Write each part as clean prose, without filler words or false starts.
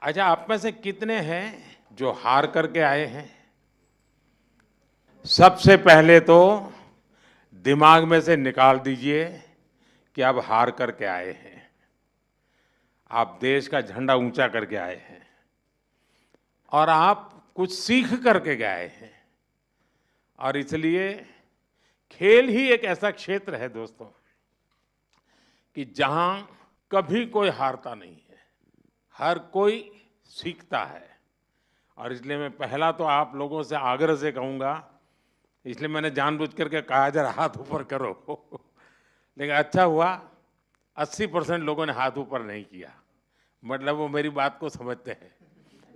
अच्छा, आप में से कितने हैं जो हार करके आए हैं? सबसे पहले तो दिमाग में से निकाल दीजिए कि आप हार करके आए हैं। आप देश का झंडा ऊंचा करके आए हैं और आप कुछ सीख करके गए हैं। और इसलिए खेल ही एक ऐसा क्षेत्र है दोस्तों कि जहां कभी कोई हारता नहीं है, हर कोई सीखता है। और इसलिए मैं पहला तो आप लोगों से आग्रह से कहूंगा, इसलिए मैंने जानबूझ करके कहा जरा हाथ ऊपर करो लेकिन अच्छा हुआ 80% लोगों ने हाथ ऊपर नहीं किया, मतलब वो मेरी बात को समझते हैं।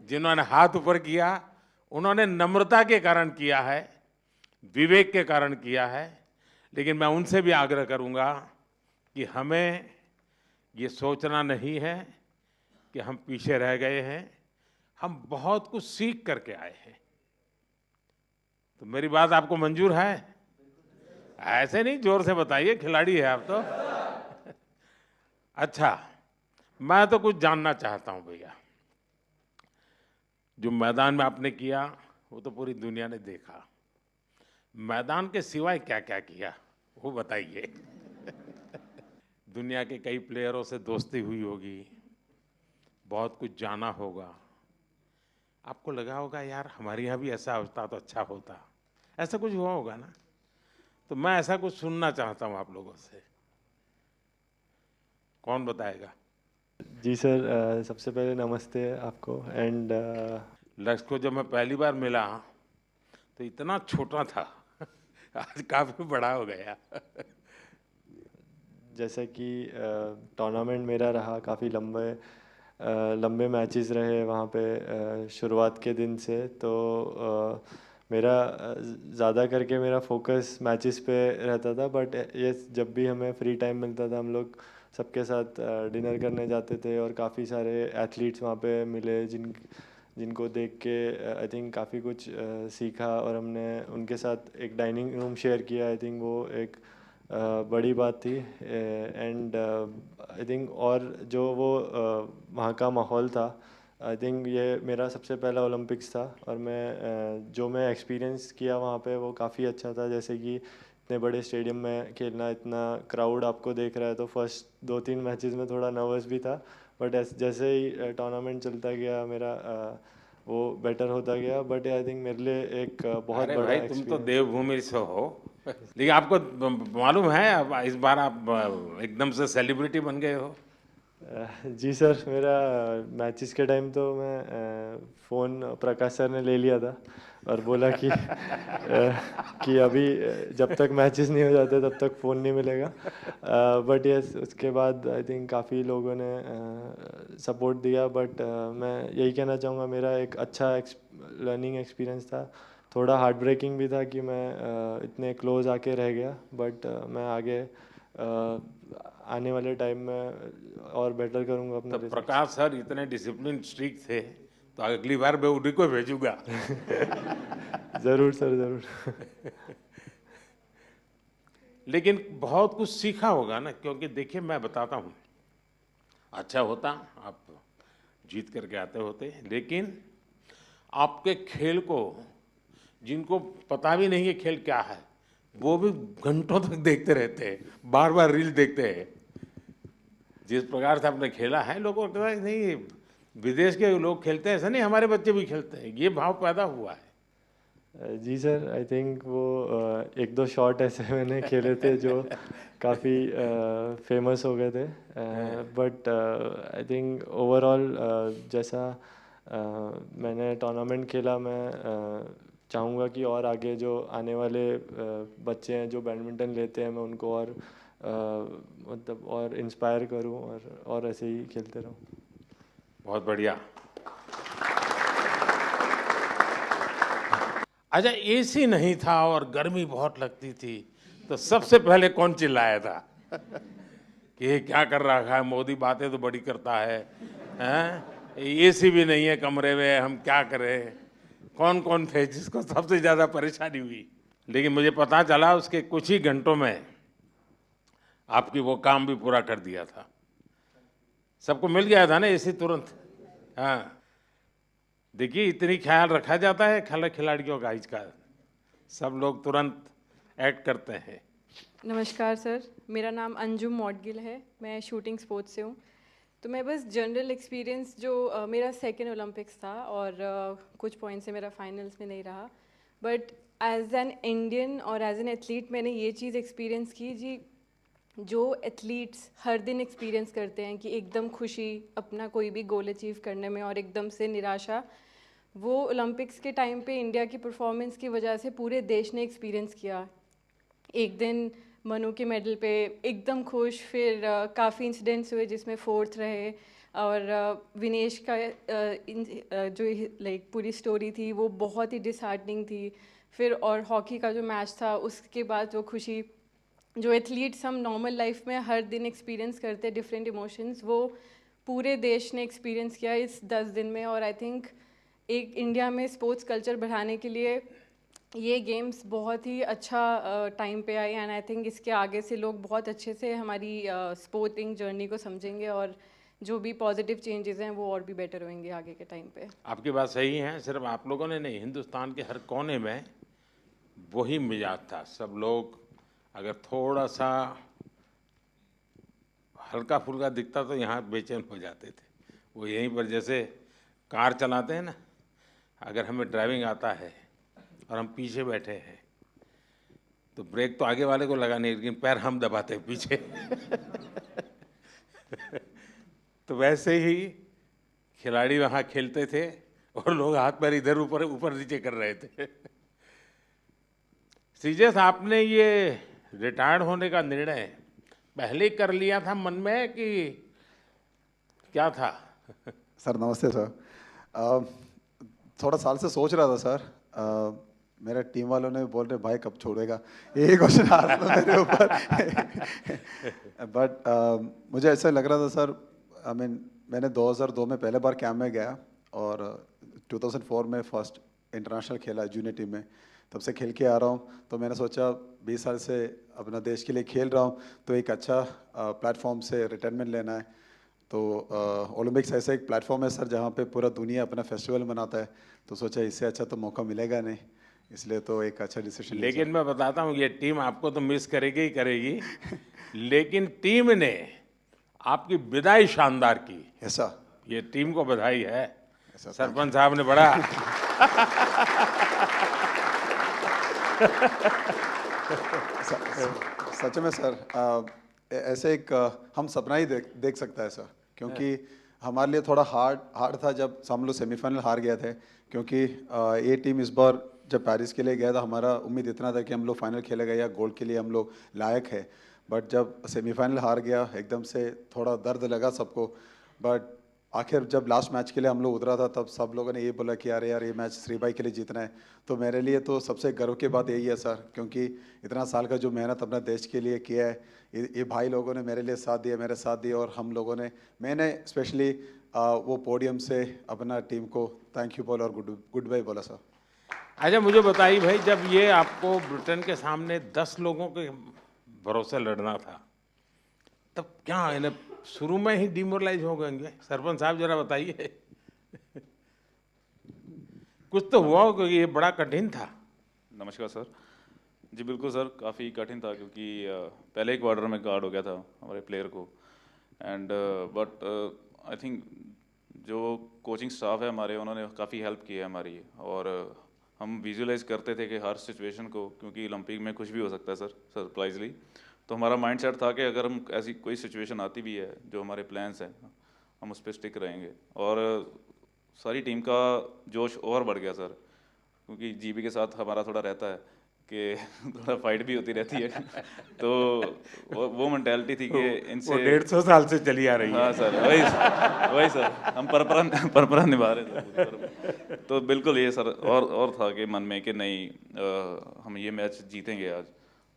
जिन्होंने हाथ ऊपर किया उन्होंने नम्रता के कारण किया है, विवेक के कारण किया है। लेकिन मैं उनसे भी आग्रह करूंगा कि हमें ये सोचना नहीं है कि हम पीछे रह गए हैं, हम बहुत कुछ सीख करके आए हैं। तो मेरी बात आपको मंजूर है? ऐसे नहीं, जोर से बताइए, खिलाड़ी है आप तो। अच्छा, मैं तो कुछ जानना चाहता हूं भैया। जो मैदान में आपने किया वो तो पूरी दुनिया ने देखा, मैदान के सिवाय क्या क्या किया वो बताइए। दुनिया के कई प्लेयरों से दोस्ती हुई होगी, बहुत कुछ जाना होगा, आपको लगा होगा यार हमारे यहाँ भी ऐसा होता तो अच्छा होता, ऐसा कुछ हुआ होगा ना? तो मैं ऐसा कुछ सुनना चाहता हूँ आप लोगों से। कौन बताएगा? जी सर, सबसे पहले नमस्ते आपको एंड लक्ष्य को जब मैं पहली बार मिला तो इतना छोटा था आज काफी बड़ा हो गया। जैसा कि टूर्नामेंट मेरा रहा काफ़ी लंबे मैचेस रहे वहाँ पे शुरुआत के दिन से, तो मेरा ज़्यादा करके मेरा फोकस मैचेस पे रहता था। बट ये जब भी हमें फ्री टाइम मिलता था हम लोग सबके साथ डिनर करने जाते थे और काफ़ी सारे एथलीट्स वहाँ पे मिले जिनको देख के आई थिंक काफ़ी कुछ सीखा और हमने उनके साथ एक डाइनिंग रूम शेयर किया। आई थिंक वो एक बड़ी बात थी एंड आई थिंक और जो वो वहाँ का माहौल था, आई थिंक ये मेरा सबसे पहला ओलंपिक्स था और जो मैं एक्सपीरियंस किया वहाँ पे वो काफ़ी अच्छा था। जैसे कि इतने बड़े स्टेडियम में खेलना, इतना क्राउड आपको देख रहा है, तो फर्स्ट 2-3 मैचेस में थोड़ा नर्वस भी था। बट जैसे ही टूर्नामेंट चलता गया मेरा वो बेटर होता गया। बट आई थिंक मेरे लिए एक बहुत अरे बड़ा भाई, तुम तो एक्सपीरियंस। देवभूमि से हो लेकिन आपको मालूम है अब इस बार आप एकदम से सेलिब्रिटी बन गए हो। जी सर, मेरा मैचेस के टाइम तो मैं फ़ोन प्रकाश सर ने ले लिया था और बोला कि अभी जब तक मैचेस नहीं हो जाते तब तक फ़ोन नहीं मिलेगा। बट यस, उसके बाद आई थिंक काफ़ी लोगों ने सपोर्ट दिया। बट मैं यही कहना चाहूँगा, मेरा एक अच्छा लर्निंग एक्सपीरियंस था। थोड़ा हार्ट ब्रेकिंग भी था कि मैं इतने क्लोज आके रह गया। बट मैं आगे आने वाले टाइम में और बेटर करूँगा अपने तो रिजल्ट्स। प्रकाश सर इतने डिसिप्लिन स्ट्रिक्ट थे तो अगली बार मैं उन्हीं को भेजूंगा। ज़रूर सर, ज़रूर। लेकिन बहुत कुछ सीखा होगा ना, क्योंकि देखिए मैं बताता हूँ, अच्छा होता आप जीत करके आते होते, लेकिन आपके खेल को जिनको पता भी नहीं है खेल क्या है वो भी घंटों तक देखते रहते हैं, बार बार रील देखते हैं। जिस प्रकार से आपने खेला है लोगों को लगता है नहीं विदेश के लोग खेलते हैं, ऐसा नहीं हमारे बच्चे भी खेलते हैं, ये भाव पैदा हुआ है। जी सर, आई थिंक वो एक दो शॉट ऐसे मैंने खेले थे जो काफ़ी फेमस हो गए थे। बट आई थिंक ओवरऑल जैसा मैंने टूर्नामेंट खेला, मैं चाहूँगा कि और आगे जो आने वाले बच्चे हैं जो बैडमिंटन लेते हैं, मैं उनको और मतलब और इंस्पायर करूँ और ऐसे ही खेलते रहूँ। बहुत बढ़िया। अच्छा, एसी नहीं था और गर्मी बहुत लगती थी तो सबसे पहले कौन चिल्लाया था कि ये क्या कर रखा है मोदी, बातें तो बड़ी करता है, हैं? एसी भी नहीं है कमरे में, हम क्या करें? कौन कौन थे जिसको सबसे ज्यादा परेशानी हुई? लेकिन मुझे पता चला उसके कुछ ही घंटों में आपकी वो काम भी पूरा कर दिया था, सबको मिल गया था ना एसी तुरंत। हाँ, देखिए इतनी ख्याल रखा जाता है खिलाड़ियों का इसका, सब लोग तुरंत एक्ट करते हैं। नमस्कार सर, मेरा नाम अंजुम मौडगिल है, मैं शूटिंग स्पोर्ट्स से हूँ। तो मैं बस जनरल एक्सपीरियंस जो मेरा सेकेंड ओलंपिक्स था और कुछ पॉइंट से मेरा फाइनल्स में नहीं रहा, बट एज एन इंडियन और एज एन एथलीट मैंने ये चीज़ एक्सपीरियंस की जी, जो एथलीट्स हर दिन एक्सपीरियंस करते हैं कि एकदम खुशी अपना कोई भी गोल अचीव करने में और एकदम से निराशा, वो ओलंपिक्स के टाइम पे इंडिया की परफॉर्मेंस की वजह से पूरे देश ने एक्सपीरियंस किया। एक दिन मनु के मेडल पे एकदम खुश, फिर काफ़ी इंसिडेंट्स हुए जिसमें फोर्थ रहे, और विनेश का जो लाइक पूरी स्टोरी थी वो बहुत ही डिसहार्टनिंग थी। फिर और हॉकी का जो मैच था उसके बाद वो खुशी, जो एथलीट्स हम नॉर्मल लाइफ में हर दिन एक्सपीरियंस करते डिफरेंट इमोशंस, वो पूरे देश ने एक्सपीरियंस किया इस 10 दिन में। और आई थिंक एक इंडिया में स्पोर्ट्स कल्चर बढ़ाने के लिए ये गेम्स बहुत ही अच्छा टाइम पे आई, एंड आई थिंक इसके आगे से लोग बहुत अच्छे से हमारी स्पोर्टिंग जर्नी को समझेंगे और जो भी पॉजिटिव चेंजेस हैं वो और भी बेटर होंगे आगे के टाइम पे। आपकी बात सही है, सिर्फ आप लोगों ने नहीं, हिंदुस्तान के हर कोने में वही मिजाज था। सब लोग अगर थोड़ा सा हल्का फुल्का दिखता तो यहाँ बेचैन हो जाते थे। वो यहीं पर जैसे कार चलाते हैं ना, अगर हमें ड्राइविंग आता है और हम पीछे बैठे हैं तो ब्रेक तो आगे वाले को लगानी है, लेकिन पैर हम दबाते हैं पीछे। तो वैसे ही खिलाड़ी वहाँ खेलते थे और लोग हाथ पैर इधर ऊपर ऊपर नीचे कर रहे थे। सीजेस, आपने ये रिटायर्ड होने का निर्णय पहले ही कर लिया था मन में कि क्या था? सर नमस्ते सर। थोड़ा साल से सोच रहा था सर। मेरे टीम वालों ने बोल रहे भाई कब छोड़ेगा, यही क्वेश्चन आ रहा था मेरे ऊपर। बट मुझे ऐसा लग रहा था सर, मैंने 2002 में पहले बार कैंप में गया और 2004 में फर्स्ट इंटरनेशनल खेला जूनियर टीम में, तब से खेल के आ रहा हूँ। तो मैंने सोचा 20 साल से अपना देश के लिए खेल रहा हूँ तो एक अच्छा प्लेटफॉर्म से रिटायरमेंट लेना है। तो ओलंपिक्स ऐसा एक प्लेटफॉर्म है सर जहाँ पे पूरा दुनिया अपना फेस्टिवल मनाता है, तो सोचा इससे अच्छा तो मौका मिलेगा नहीं, इसलिए तो एक अच्छा डिसीजन। लेकिन मैं बताता हूँ, ये टीम आपको तो मिस करेगी ही करेगी, लेकिन टीम ने आपकी विदाई शानदार की। ऐसा ये टीम को बधाई है। ऐसा सरपंच साहब ने बड़ा सच में सर ऐसे एक हम सपना ही देख सकता है सर, क्योंकि हमारे लिए थोड़ा हार्ड था जब हम लोग सेमीफाइनल हार गए थे, क्योंकि ये टीम इस बार जब पेरिस के लिए गया था हमारा उम्मीद इतना था कि हम लोग फाइनल खेलेगा या गोल्ड के लिए हम लोग लायक है। बट जब सेमीफाइनल हार गया एकदम से थोड़ा दर्द लगा सबको। बट आखिर जब लास्ट मैच के लिए हम लोग उतरा था तब सब लोगों ने ये बोला कि यार ये मैच श्रीबाई के लिए जीतना है। तो मेरे लिए तो सबसे गर्व की बात यही है सर, क्योंकि इतना साल का जो मेहनत अपना देश के लिए किया है, ये भाई लोगों ने मेरे लिए साथ दिया, मेरे साथ दिया, और हम लोगों ने, मैंने स्पेशली वो पोडियम से अपना टीम को थैंक यू बोला और गुड बाय बोला सर। अच्छा मुझे बताइए भाई, जब ये आपको ब्रिटेन के सामने 10 लोगों के भरोसे लड़ना था, तब क्या इन्हें शुरू में ही डिमोरलाइज हो गएंगे? सरपंच साहब जरा बताइए। कुछ तो हुआ हो, क्योंकि ये बड़ा कठिन था। नमस्कार सर। जी बिल्कुल सर, काफ़ी कठिन था क्योंकि पहले ही क्वार्टर में गार्ड हो गया था हमारे प्लेयर को। एंड बट आई थिंक जो कोचिंग स्टाफ है हमारे, उन्होंने काफ़ी हेल्प की है हमारी, और हम विजुअलाइज करते थे कि हर सिचुएशन को, क्योंकि ओलंपिक में कुछ भी हो सकता है सर सरप्राइजली। तो हमारा माइंडसेट था कि अगर हम ऐसी कोई सिचुएशन आती भी है, जो हमारे प्लान्स हैं हम उस पर स्टिक रहेंगे। और सारी टीम का जोश और बढ़ गया सर, क्योंकि जीबी के साथ हमारा थोड़ा रहता है कि थोड़ा फाइट भी होती रहती है। तो वो मेंटालिटी थी कि इनसे 150 साल से चली आ रही है। हाँ सर, वही सर, हम परंपरा निभा रहे थे। तो बिल्कुल ये सर, और था कि मन में कि नहीं हम ये मैच जीतेंगे आज।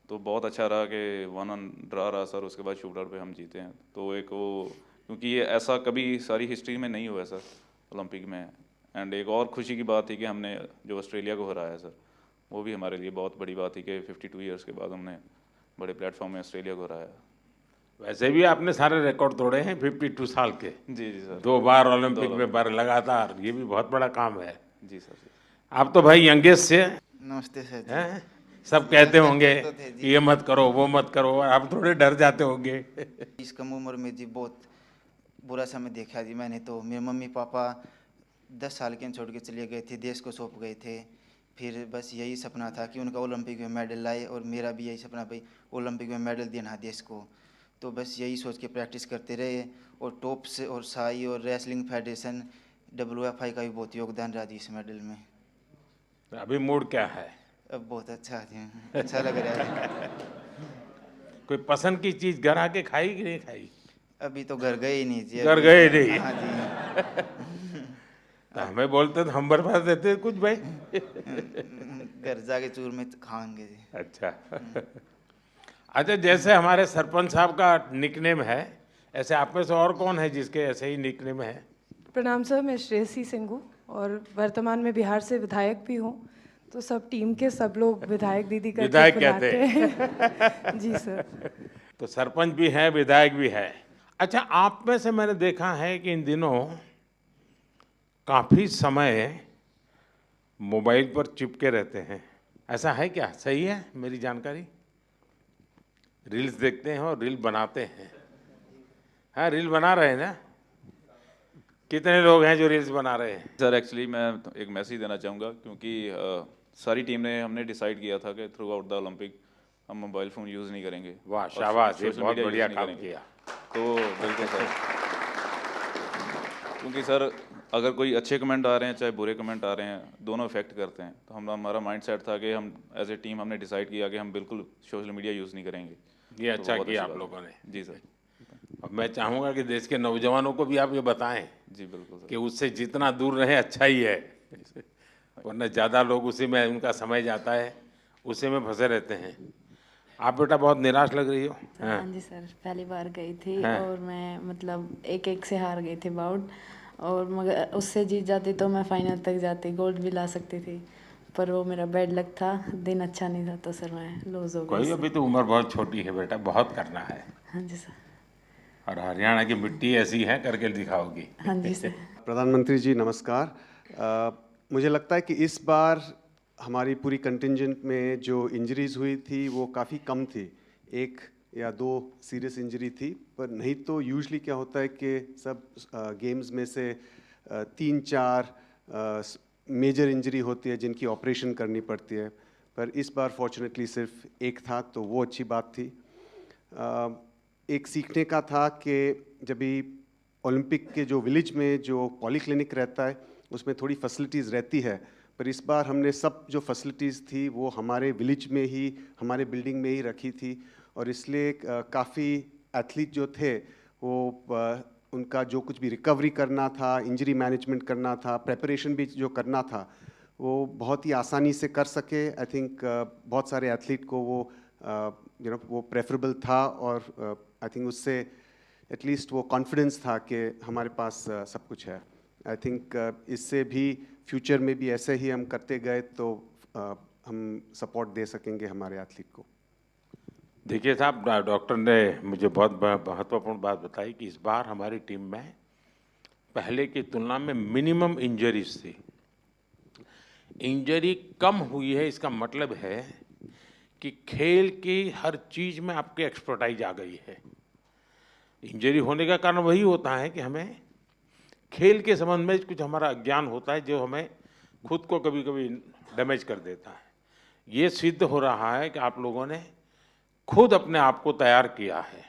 तो बहुत अच्छा रहा कि 1-1 ड्रा रहा सर, उसके बाद शूट आउट पे हम जीते हैं। तो एक वो, क्योंकि ये ऐसा कभी सारी हिस्ट्री में नहीं हुआ है सर ओलंपिक में। एंड एक और खुशी की बात थी कि हमने जो ऑस्ट्रेलिया को हराया सर, वो भी हमारे लिए बहुत बड़ी बात थी कि 52 ईयर्स के बाद हमने बड़े प्लेटफॉर्म में ऑस्ट्रेलिया को हराया। वैसे भी आपने सारे रिकॉर्ड तोड़े हैं 52 साल के, जी जी सर। 2 बार ओलंपिक में बार लगातार, ये भी बहुत बड़ा काम है। जी सर। आप तो भाई यंगेस्ट से नमस्ते सर जी। हैं, सब कहते होंगे तो थे जी। कि ये मत करो वो मत करो, आप थोड़े डर जाते होंगे। इस कम उम्र में जी बहुत बुरा समय देखा जी मैंने। तो मेरे मम्मी पापा 10 साल के छोड़ के चले गए थे, देश को सौंप गए थे। फिर बस यही सपना था कि उनका ओलंपिक में मेडल लाए, और मेरा भी यही सपना भाई ओलंपिक में मेडल देना देश को। तो बस यही सोच के प्रैक्टिस करते रहे, और टॉप्स और साई और रेसलिंग फेडरेशन WFI का भी बहुत योगदान रहा जी इस मेडल में। अभी मूड क्या है? अब बहुत अच्छा जी, अच्छा लग रहा है। कोई पसंद की चीज घर आके खाई कि नहीं खाई? अभी तो घर गए ही नहीं जी। घर अभी- गए नहीं? हाँ जी। तो हमें बोलते तो हम बर्फा देते कुछ भाई। घर जाके चूर में खाएंगे जी। अच्छा। अच्छा, जैसे हमारे सरपंच साहब का निकनेम है, ऐसे आप में से और कौन है जिसके ऐसे ही निकनेम है? प्रणाम सर, मैं श्रेयसी सिंह हूँ और वर्तमान में बिहार से विधायक भी हूँ। तो सब टीम के सब लोग विधायक दीदी करके विधायक बुलाते कहते हैं। जी सर। तो सरपंच भी है, विधायक भी है। अच्छा, आप में से मैंने देखा है कि इन दिनों काफी समय मोबाइल पर चिपके रहते हैं, ऐसा है क्या? सही है मेरी जानकारी? रील्स देखते हैं और रील बनाते हैं। हाँ, रील बना रहे हैं ना? कितने लोग हैं जो रील्स बना रहे हैं? सर एक्चुअली मैं एक मैसेज देना चाहूँगा, क्योंकि सारी टीम ने हमने डिसाइड किया था कि थ्रू आउट द ओलंपिक हम मोबाइल फ़ोन यूज़ नहीं करेंगे। वाह, और शाबाश, ये सोशल बहुत मीडिया बढ़िया यूज़ नहीं काम करेंगे। किया। तो बिल्कुल सर, क्योंकि सर अगर कोई अच्छे कमेंट आ रहे हैं चाहे बुरे कमेंट आ रहे हैं, दोनों इफेक्ट करते हैं। तो हमारा माइंड सेट था कि हम एज ए टीम हमने डिसाइड किया कि हम बिल्कुल सोशल मीडिया यूज़ नहीं करेंगे। ये तो अच्छा बहुत किया अच्छी आप बात लोगों है। ने। जी सर। अब मैं चाहूंगा कि देश के नौजवानों को भी आप ये बताएं जी बिल्कुल कि सर। उससे जितना दूर रहे अच्छा ही है, वरना ज़्यादा लोग उसी में उनका समय जाता है, उसी में फंसे रहते हैं। आप बेटा बहुत निराश लग रही हो। हाँ जी सर, पहली बार गई थी हाँ। और मैं मतलब एक से हार गई थी बाउट, और मगर उससे जीत जाती तो मैं फाइनल तक जाती, गोल्ड भी ला सकती थी। पर वो मेरा बैड लक था, दिन अच्छा नहीं था, तो सर मैं लूज हो गई कोई, इससे। अभी तो उम्र बहुत छोटी है बेटा, बहुत करना है। हाँ जी सर। और हरियाणा की मिट्टी ऐसी है, करके दिखाओगी। हाँ जी सर। प्रधानमंत्री जी नमस्कार। मुझे लगता है कि इस बार हमारी पूरी कंटिंजेंट में जो इंजरीज हुई थी वो काफ़ी कम थी, 1 या 2 सीरियस इंजरी थी। पर नहीं तो यूजुअली क्या होता है कि सब गेम्स में से 3-4 मेजर इंजरी होती है जिनकी ऑपरेशन करनी पड़ती है। पर इस बार फॉर्चुनेटली सिर्फ 1 था, तो वो अच्छी बात थी। एक सीखने का था कि जब भी ओलंपिक के जो विलेज में जो पॉलीक्लिनिक रहता है उसमें थोड़ी फैसिलिटीज़ रहती है, पर इस बार हमने सब जो फैसिलिटीज़ थी वो हमारे विलेज में ही, हमारे बिल्डिंग में ही रखी थी। और इसलिए काफ़ी एथलीट जो थे वो उनका जो कुछ भी रिकवरी करना था, इंजरी मैनेजमेंट करना था, प्रेपरेशन भी जो करना था, वो बहुत ही आसानी से कर सके। आई थिंक बहुत सारे एथलीट को वो वो प्रेफरेबल था, और आई थिंक उससे एटलीस्ट वो कॉन्फिडेंस था कि हमारे पास सब कुछ है। आई थिंक इससे भी फ्यूचर में भी ऐसे ही हम करते गए तो हम सपोर्ट दे सकेंगे हमारे एथलीट को। देखिए साहब, डॉक्टर ने मुझे बहुत महत्वपूर्ण बात बताई कि इस बार हमारी टीम में पहले की तुलना में मिनिमम इंजरीज थी। इंजरी कम हुई है, इसका मतलब है कि खेल की हर चीज़ में आपकी एक्सपर्टाइज आ गई है। इंजरी होने का कारण वही होता है कि हमें खेल के संबंध में कुछ हमारा अज्ञान होता है जो हमें खुद को कभी कभी डैमेज कर देता है। ये सिद्ध हो रहा है कि आप लोगों ने खुद अपने आप को तैयार किया है,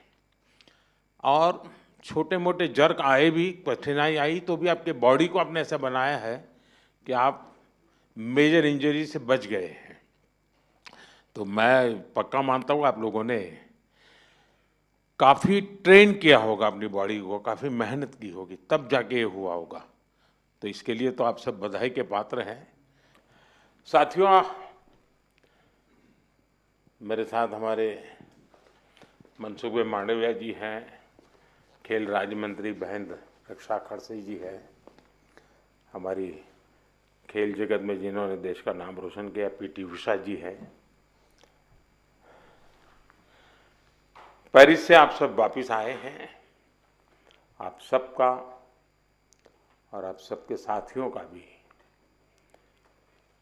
और छोटे मोटे जर्क आए भी, कठिनाई आई तो भी आपके बॉडी को आपने ऐसा बनाया है कि आप मेजर इंजरी से बच गए हैं। तो मैं पक्का मानता हूँ आप लोगों ने काफ़ी ट्रेन किया होगा अपनी बॉडी को, काफ़ी मेहनत की होगी, तब जाके ये हुआ होगा। तो इसके लिए तो आप सब बधाई के पात्र हैं। साथियों, मेरे साथ हमारे मनसुख मांडविया जी हैं, खेल राज्य मंत्री बहन रक्षा खड़से जी है, हमारी खेल जगत में जिन्होंने देश का नाम रोशन किया PT उषा जी हैं। पेरिस से आप सब वापस आए हैं। आप सबका और आप सबके साथियों का भी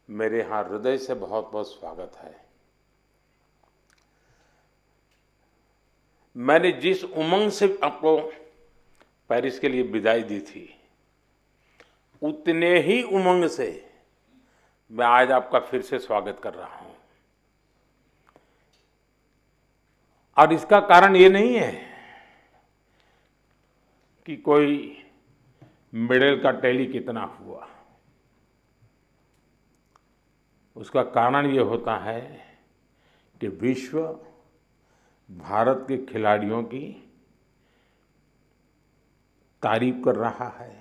मेरे यहाँ हृदय से बहुत बहुत स्वागत है। मैंने जिस उमंग से आपको पेरिस के लिए विदाई दी थी, उतने ही उमंग से मैं आज आपका फिर से स्वागत कर रहा हूं। और इसका कारण ये नहीं है कि कोई मेडल का टैली कितना हुआ। उसका कारण ये होता है कि विश्व भारत के खिलाड़ियों की तारीफ कर रहा है।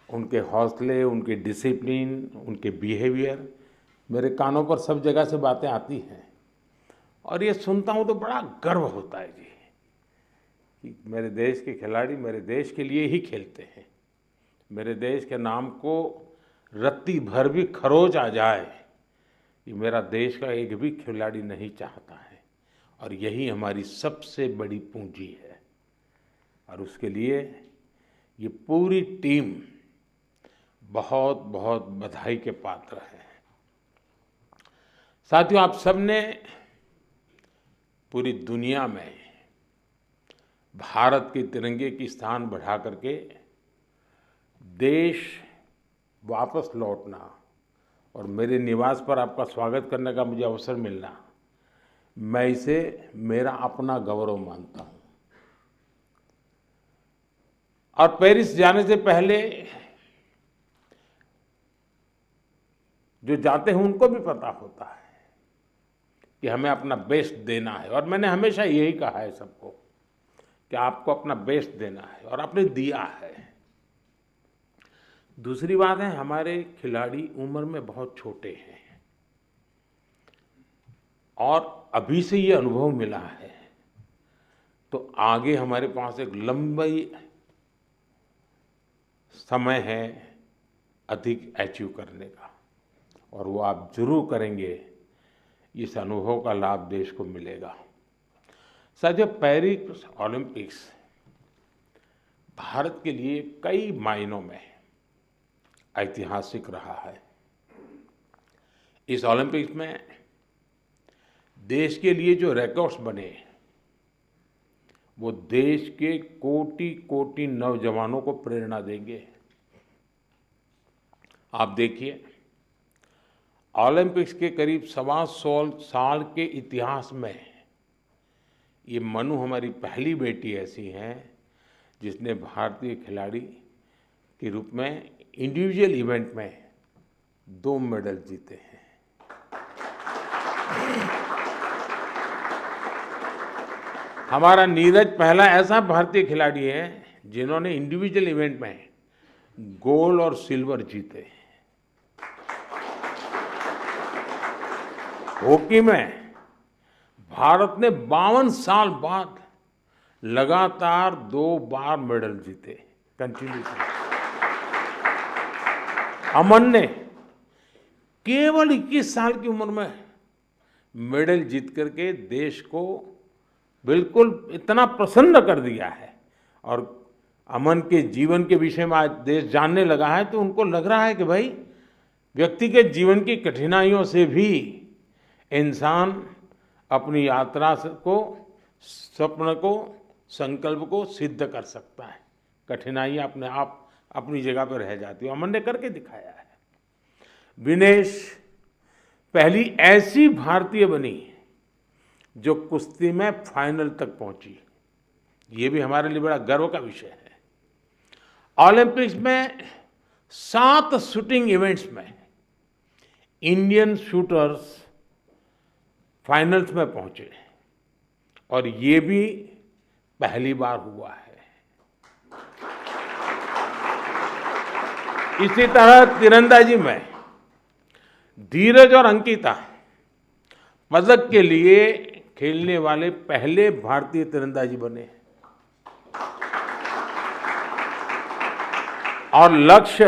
उनके हौसले, उनके डिसिप्लिन, उनके बिहेवियर, मेरे कानों पर सब जगह से बातें आती हैं और ये सुनता हूँ तो बड़ा गर्व होता है जी कि मेरे देश के खिलाड़ी मेरे देश के लिए ही खेलते हैं। मेरे देश के नाम को रत्ती भर भी खरोच आ जाए, ये मेरा देश का एक भी खिलाड़ी नहीं चाहता है और यही हमारी सबसे बड़ी पूंजी है। और उसके लिए ये पूरी टीम बहुत बहुत बधाई के पात्र है। साथियों, आप सबने पूरी दुनिया में भारत के तिरंगे की स्थान बढ़ा करके देश वापस लौटना और मेरे निवास पर आपका स्वागत करने का मुझे अवसर मिलना, मैं इसे मेरा अपना गौरव मानता हूं। और पेरिस जाने से पहले जो जाते हैं उनको भी पता होता है कि हमें अपना बेस्ट देना है और मैंने हमेशा यही कहा है सबको कि आपको अपना बेस्ट देना है और आपने दिया है। दूसरी बात है, हमारे खिलाड़ी उम्र में बहुत छोटे हैं और अभी से ये अनुभव मिला है तो आगे हमारे पास एक लंबी समय है अधिक अचीव करने का और वो आप जरूर करेंगे। इस अनुभव का लाभ देश को मिलेगा। साथियों, पेरिस ओलंपिक्स भारत के लिए कई मायनों में ऐतिहासिक रहा है। इस ओलंपिक्स में देश के लिए जो रिकॉर्ड्स बने वो देश के कोटि कोटि नौजवानों को प्रेरणा देंगे। आप देखिए, ओलंपिक्स के करीब 125 साल के इतिहास में ये मनु हमारी पहली बेटी ऐसी है जिसने भारतीय खिलाड़ी के रूप में इंडिविजुअल इवेंट में 2 मेडल जीते हैं। हमारा नीरज पहला ऐसा भारतीय खिलाड़ी है जिन्होंने इंडिविजुअल इवेंट में गोल्ड और सिल्वर जीते। हॉकी में भारत ने 52 साल बाद लगातार 2 बार मेडल जीते कंटिन्यूसली। अमन ने केवल 21 साल की उम्र में मेडल जीत करके देश को बिल्कुल इतना प्रसन्न कर दिया है और अमन के जीवन के विषय में आज देश जानने लगा है तो उनको लग रहा है कि भाई व्यक्ति के जीवन की कठिनाइयों से भी इंसान अपनी यात्रा को, स्वप्न को, संकल्प को सिद्ध कर सकता है। कठिनाइयां अपने आप अपनी जगह पर रह जाती है। अमन ने करके दिखाया है। विनेश पहली ऐसी भारतीय बनी जो कुश्ती में फाइनल तक पहुंची। ये भी हमारे लिए बड़ा गर्व का विषय है। ओलंपिक्स में 7 शूटिंग इवेंट्स में इंडियन शूटर्स फाइनल्स में पहुंचे और ये भी पहली बार हुआ है। इसी तरह तीरंदाजी में धीरज और अंकिता पदक के लिए खेलने वाले पहले भारतीय तीरंदाजी बने और लक्ष्य,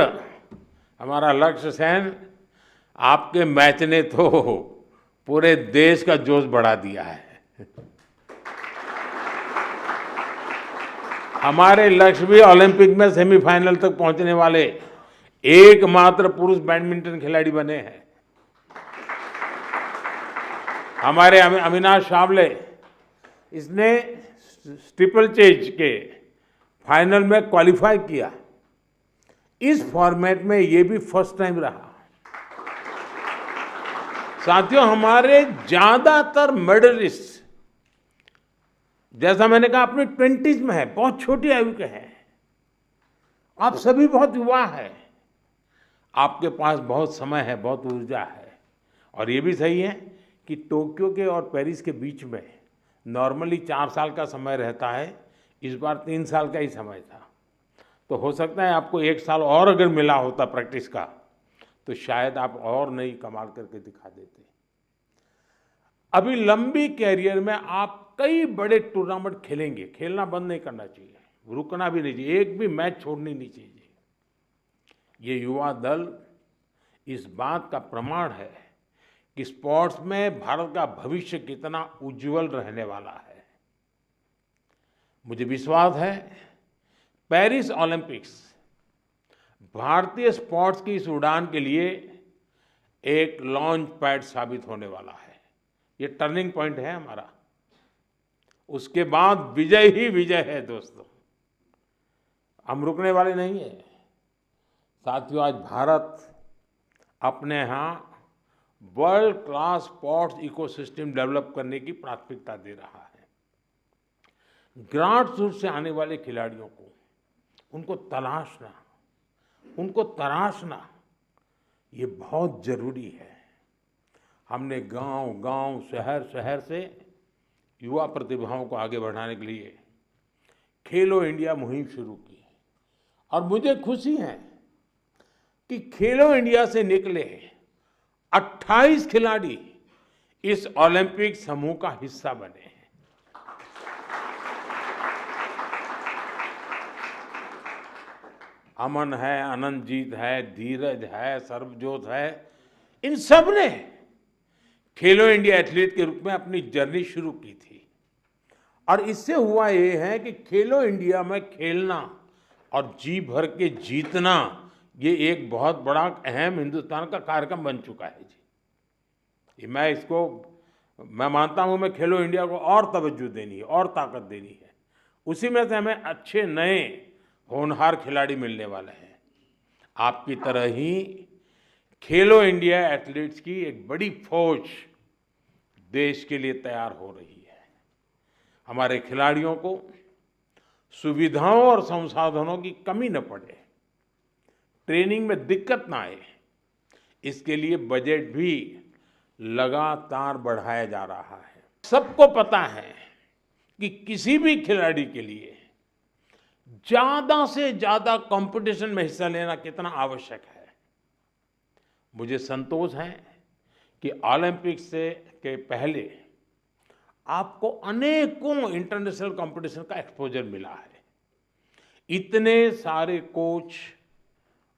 हमारा लक्ष्य सेन, आपके मैच ने तो पूरे देश का जोश बढ़ा दिया है। हमारे लक्ष्य भी ओलंपिक में सेमीफाइनल तक पहुंचने वाले एकमात्र पुरुष बैडमिंटन खिलाड़ी बने हैं। हमारे अविनाश सावले, इसने ट्रिपल चेज के फाइनल में क्वालिफाई किया। इस फॉर्मेट में ये भी फर्स्ट टाइम रहा। साथियों, हमारे ज्यादातर मेडलिस्ट, जैसा मैंने कहा, अपनी 20s में है, बहुत छोटी आयु के हैं। आप सभी बहुत युवा है, आपके पास बहुत समय है, बहुत ऊर्जा है। और ये भी सही है कि टोक्यो के और पेरिस के बीच में नॉर्मली 4 साल का समय रहता है, इस बार 3 साल का ही समय था। तो हो सकता है आपको 1 साल और अगर मिला होता प्रैक्टिस का, तो शायद आप और नई कमाल करके दिखा देते। अभी लंबी कैरियर में आप कई बड़े टूर्नामेंट खेलेंगे, खेलना बंद नहीं करना चाहिए, रुकना भी नहीं चाहिए, एक भी मैच छोड़नी नहीं चाहिए। ये युवा दल इस बात का प्रमाण है कि स्पोर्ट्स में भारत का भविष्य कितना उज्जवल रहने वाला है। मुझे विश्वास है पेरिस ओलंपिक्स भारतीय स्पोर्ट्स की इस उड़ान के लिए एक लॉन्च पैड साबित होने वाला है। ये टर्निंग पॉइंट है हमारा। उसके बाद विजय ही विजय है दोस्तों, हम रुकने वाले नहीं है। साथियों, आज भारत अपने यहाँ world class sports ecosystem develop करने की प्राथमिकता दे रहा है। ग्रास रूट से आने वाले खिलाड़ियों को उनको तराशना ये बहुत जरूरी है। हमने गांव-गांव, शहर-शहर से युवा प्रतिभाओं को आगे बढ़ाने के लिए खेलो इंडिया मुहिम शुरू की। और मुझे खुशी है कि खेलो इंडिया से निकले 28 खिलाड़ी इस ओलंपिक समूह का हिस्सा बने हैं। अमन है, अनंतजीत है, धीरज है, सर्वजोत है, इन सब ने खेलो इंडिया एथलीट के रूप में अपनी जर्नी शुरू की थी। और इससे हुआ ये है कि खेलो इंडिया में खेलना और जी भर के जीतना, ये एक बहुत बड़ा अहम हिंदुस्तान का कार्यक्रम बन चुका है जी। मैं मानता हूं, मैं खेलो इंडिया को और तवज्जो देनी है और ताकत देनी है। उसी में से हमें अच्छे नए होनहार खिलाड़ी मिलने वाले हैं। आपकी तरह ही खेलो इंडिया एथलीट्स की एक बड़ी फौज देश के लिए तैयार हो रही है। हमारे खिलाड़ियों को सुविधाओं और संसाधनों की कमी न पड़े, ट्रेनिंग में दिक्कत ना आए, इसके लिए बजट भी लगातार बढ़ाया जा रहा है। सबको पता है कि किसी भी खिलाड़ी के लिए ज्यादा से ज्यादा कंपटीशन में हिस्सा लेना कितना आवश्यक है। मुझे संतोष है कि ओलंपिक्स के पहले आपको अनेकों इंटरनेशनल कंपटीशन का एक्सपोजर मिला है। इतने सारे कोच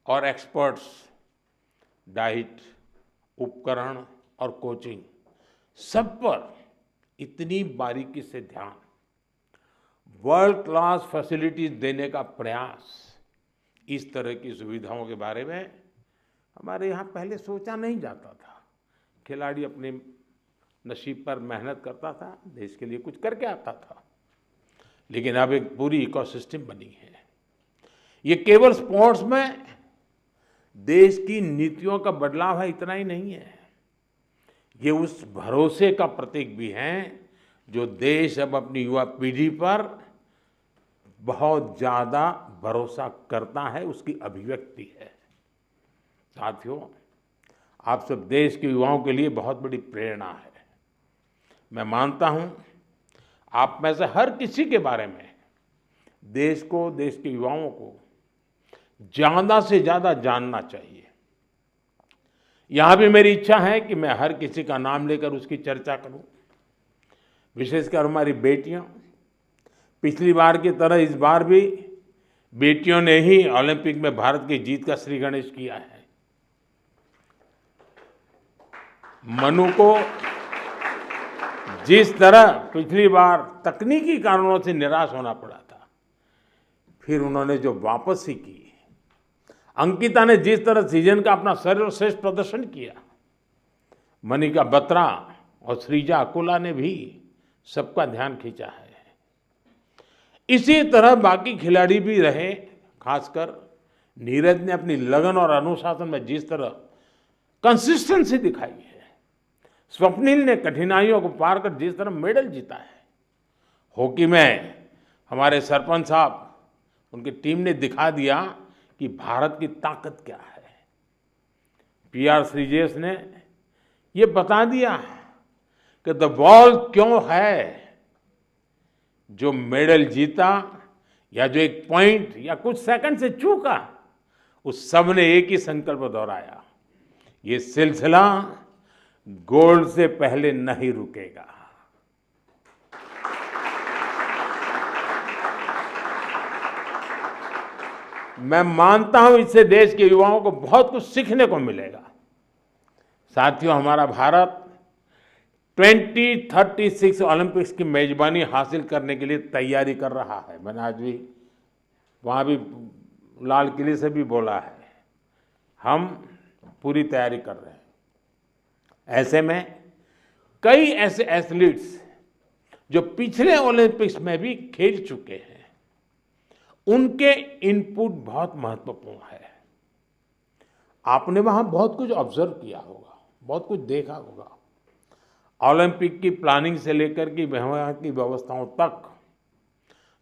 और एक्सपर्ट्स, डाइट, उपकरण और कोचिंग, सब पर इतनी बारीकी से ध्यान, वर्ल्ड क्लास फैसिलिटीज देने का प्रयास, इस तरह की सुविधाओं के बारे में हमारे यहाँ पहले सोचा नहीं जाता था। खिलाड़ी अपने नसीब पर मेहनत करता था, देश के लिए कुछ करके आता था। लेकिन अब एक पूरी इकोसिस्टम बनी है। ये केवल स्पोर्ट्स में देश की नीतियों का बदलाव है, इतना ही नहीं है। ये उस भरोसे का प्रतीक भी है जो देश अब अपनी युवा पीढ़ी पर बहुत ज़्यादा भरोसा करता है, उसकी अभिव्यक्ति है। साथियों, आप सब देश के युवाओं के लिए बहुत बड़ी प्रेरणा है। मैं मानता हूं आप में से हर किसी के बारे में देश को, देश के युवाओं को ज़्यादा से ज़्यादा जानना चाहिए। यहाँ भी मेरी इच्छा है कि मैं हर किसी का नाम लेकर उसकी चर्चा करूं। विशेषकर हमारी बेटियां, पिछली बार की तरह इस बार भी बेटियों ने ही ओलंपिक में भारत की जीत का श्री गणेश किया है। मनु को जिस तरह पिछली बार तकनीकी कारणों से निराश होना पड़ा था, फिर उन्होंने जो वापसी की, अंकिता ने जिस तरह सीजन का अपना सर्वश्रेष्ठ प्रदर्शन किया, मनिका बत्रा और श्रीजा अकोला ने भी सबका ध्यान खींचा है। इसी तरह बाकी खिलाड़ी भी रहे, खासकर नीरज ने अपनी लगन और अनुशासन में जिस तरह कंसिस्टेंसी दिखाई है, स्वप्निल ने कठिनाइयों को पार कर जिस तरह मेडल जीता है, हॉकी में हमारे सरपंच साहब, उनकी टीम ने दिखा दिया कि भारत की ताकत क्या है। PR श्रीजेश ने ये बता दिया कि द बॉल क्यों है। जो मेडल जीता या जो एक पॉइंट या कुछ सेकंड से चूका, उस सब ने एक ही संकल्प दोहराया, ये सिलसिला गोल्ड से पहले नहीं रुकेगा। मैं मानता हूं इससे देश के युवाओं को बहुत कुछ सीखने को मिलेगा। साथियों, हमारा भारत 2036 ओलंपिक्स की मेजबानी हासिल करने के लिए तैयारी कर रहा है। मैंने आज भी वहाँ भी लाल किले से भी बोला है, हम पूरी तैयारी कर रहे हैं। ऐसे में कई ऐसे एथलीट्स जो पिछले ओलंपिक्स में भी खेल चुके हैं, उनके इनपुट बहुत महत्वपूर्ण है। आपने वहाँ बहुत कुछ ऑब्जर्व किया होगा, बहुत कुछ देखा होगा। ओलंपिक की प्लानिंग से लेकर के वहाँ की व्यवस्थाओं तक,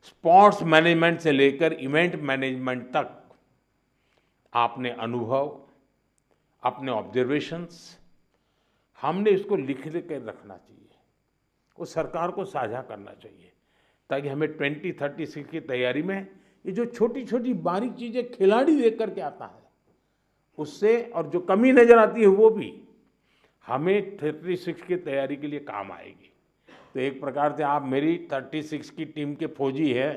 स्पोर्ट्स मैनेजमेंट से लेकर इवेंट मैनेजमेंट तक, आपने अनुभव, अपने ऑब्जर्वेशंस, हमने इसको लिख के रखना चाहिए, वो सरकार को साझा करना चाहिए, ताकि हमें 2036 की तैयारी में ये जो छोटी छोटी बारीक चीज़ें खिलाड़ी देख करके आता है, उससे और जो कमी नज़र आती है वो भी हमें 36 की तैयारी के लिए काम आएगी। तो एक प्रकार से आप मेरी 36 की टीम के फौजी है,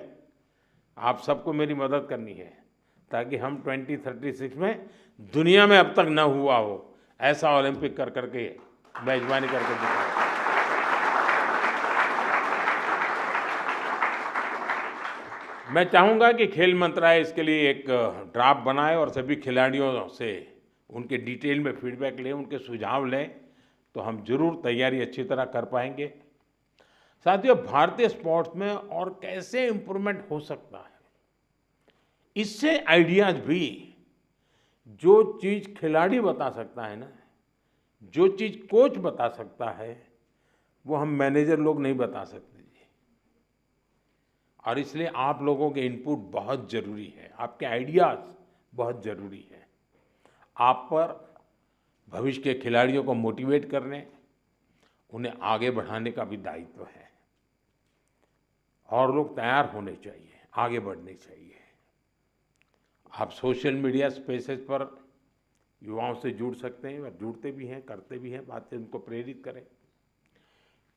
आप सबको मेरी मदद करनी है, ताकि हम 2036 में दुनिया में अब तक न हुआ हो ऐसा ओलंपिक कर करके मेजबानी करके दिखाएं। मैं चाहूँगा कि खेल मंत्रालय इसके लिए एक ड्राफ्ट बनाए और सभी खिलाड़ियों से उनके डिटेल में फीडबैक लें, उनके सुझाव लें, तो हम जरूर तैयारी अच्छी तरह कर पाएंगे। साथियों, भारतीय स्पोर्ट्स में और कैसे इम्प्रूवमेंट हो सकता है, इससे आइडियाज भी, जो चीज़ खिलाड़ी बता सकता है ना, जो चीज़ कोच बता सकता है, वो हम मैनेजर लोग नहीं बता सकते जी। और इसलिए आप लोगों के इनपुट बहुत ज़रूरी है, आपके आइडियाज़ बहुत ज़रूरी है। आप पर भविष्य के खिलाड़ियों को मोटिवेट करने, उन्हें आगे बढ़ाने का भी दायित्व है। और लोग तैयार होने चाहिए, आगे बढ़ने चाहिए। आप सोशल मीडिया स्पेसेस पर युवाओं से जुड़ सकते हैं और जुड़ते भी हैं, करते भी हैं, बातें उनको प्रेरित करें।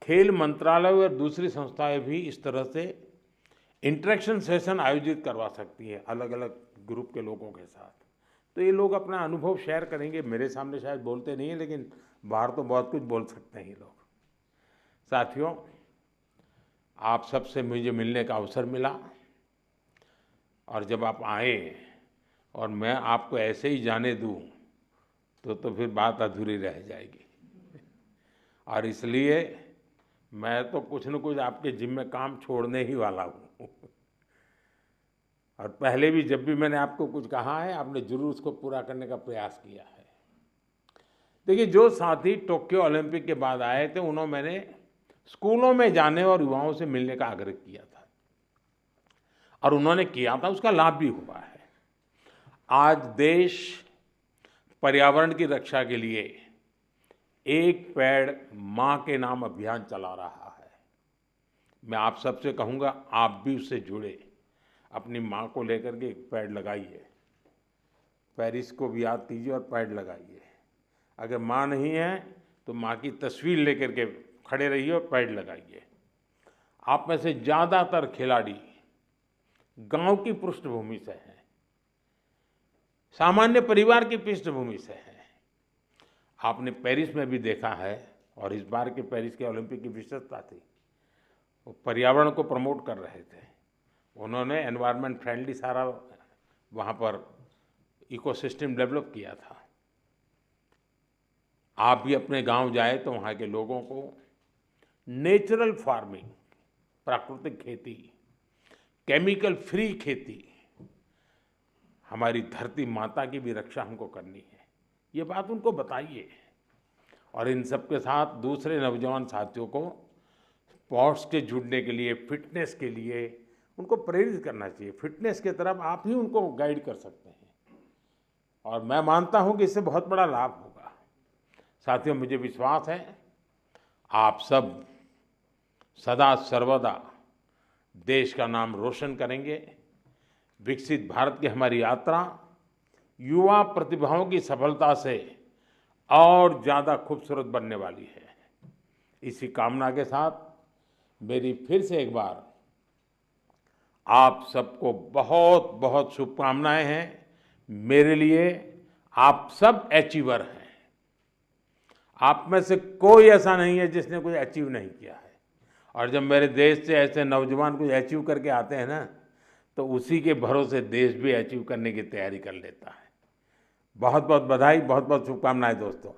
खेल मंत्रालय और दूसरी संस्थाएं भी इस तरह से इंटरेक्शन सेशन आयोजित करवा सकती है अलग अलग ग्रुप के लोगों के साथ। तो ये लोग अपना अनुभव शेयर करेंगे। मेरे सामने शायद बोलते नहीं हैं, लेकिन बाहर तो बहुत कुछ बोल सकते हैं ये लोग। साथियों, आप सबसे मुझे मिलने का अवसर मिला, और जब आप आए और मैं आपको ऐसे ही जाने दूं तो फिर बात अधूरी रह जाएगी। और इसलिए मैं तो कुछ न कुछ आपके जिम्मे काम छोड़ने ही वाला हूँ। और पहले भी जब भी मैंने आपको कुछ कहा है, आपने जरूर उसको पूरा करने का प्रयास किया है। देखिए, जो साथी टोक्यो ओलंपिक के बाद आए थे, उन्होंने मैंने स्कूलों में जाने और युवाओं से मिलने का आग्रह किया था, और उन्होंने किया था, उसका लाभ भी हुआ है। आज देश पर्यावरण की रक्षा के लिए एक पेड़ माँ के नाम अभियान चला रहा है। मैं आप सबसे कहूँगा, आप भी उससे जुड़े, अपनी माँ को लेकर के एक पेड़ लगाइए, पेरिस को भी याद कीजिए और पेड़ लगाइए। अगर माँ नहीं है तो माँ की तस्वीर लेकर के खड़े रहिए और पेड़ लगाइए। आप में से ज़्यादातर खिलाड़ी गांव की पृष्ठभूमि से हैं, सामान्य परिवार की पृष्ठभूमि से हैं। आपने पेरिस में भी देखा है, और इस बार के पेरिस के ओलंपिक की विशेषता थी, वो पर्यावरण को प्रमोट कर रहे थे। उन्होंने एनवायरनमेंट फ्रेंडली सारा वहाँ पर इकोसिस्टम डेवलप किया था। आप भी अपने गांव जाए तो वहाँ के लोगों को नेचुरल फार्मिंग, प्राकृतिक खेती, केमिकल फ्री खेती, हमारी धरती माता की भी रक्षा हमको करनी है, ये बात उनको बताइए। और इन सब के साथ दूसरे नौजवान साथियों को स्पोर्ट्स के जुड़ने के लिए, फिटनेस के लिए उनको प्रेरित करना चाहिए। फिटनेस की तरफ आप ही उनको गाइड कर सकते हैं और मैं मानता हूं कि इससे बहुत बड़ा लाभ होगा। साथियों, मुझे विश्वास है आप सब सदा सर्वदा देश का नाम रोशन करेंगे। विकसित भारत की हमारी यात्रा युवा प्रतिभाओं की सफलता से और ज़्यादा खूबसूरत बनने वाली है। इसी कामना के साथ मेरी फिर से एक बार आप सबको बहुत बहुत शुभकामनाएं हैं। मेरे लिए आप सब अचीवर हैं। आप में से कोई ऐसा नहीं है जिसने कुछ अचीव नहीं किया है। और जब मेरे देश से ऐसे नौजवान कुछ अचीव करके आते हैं ना, तो उसी के भरोसे देश भी अचीव करने की तैयारी कर लेता है। बहुत बहुत बधाई, बहुत बहुत शुभकामनाएं दोस्तों।